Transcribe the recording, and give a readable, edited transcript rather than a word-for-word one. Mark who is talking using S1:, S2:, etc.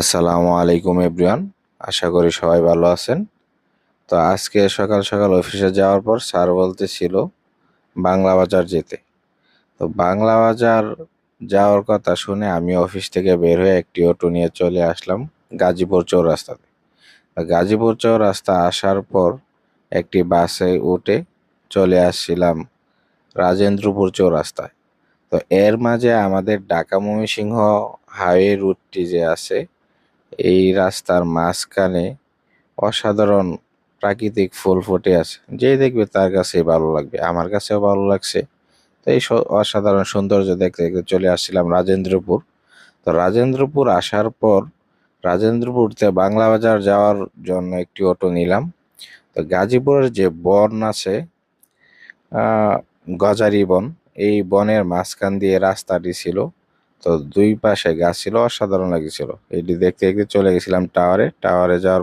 S1: আসসালামু আলাইকুম এভরিওয়ান। আশা করি সবাই ভালো আছেন। তো আজকে সকাল সকাল অফিসে যাওয়ার পর স্যার বলতেছিল বাংলা বাজার যেতে। তো বাংলা বাজার যাওয়ার কথা শুনে আমি অফিস থেকে বের হয়ে একটি অটো নিয়ে চলে আসলাম গাজীপুর চৌরাস্তাতে। গাজীপুর চৌরাস্তা আসার পর একটি বাসে উঠে চলে আসছিলাম রাজেন্দ্রপুর চৌরাস্তায়। তো এর মাঝে আমাদের ঢাকা ময়মনসিংহ হাইওয়ে রুটটি যে আছে, এই রাস্তার মাঝখানে অসাধারণ প্রাকৃতিক ফুল ফুটে আছে। যেই দেখবে তার কাছেই ভালো লাগবে, আমার কাছেও ভালো লাগছে। তো এই অসাধারণ সৌন্দর্য দেখতে দেখতে চলে আসছিলাম রাজেন্দ্রপুর। তো রাজেন্দ্রপুর আসার পর রাজেন্দ্রপুর থেকে বাংলা বাজার যাওয়ার জন্য একটি অটো নিলাম। তো গাজীপুরের যে বন আছে, গজারি বন, এই বনের মাঝখান দিয়ে রাস্তাটি ছিল। তো দুই পাশে গাছ ছিল, অসাধারণ লাগছিল। এটি দেখতে দেখতে চলে গেছিলাম টাওয়ারে যাওয়ার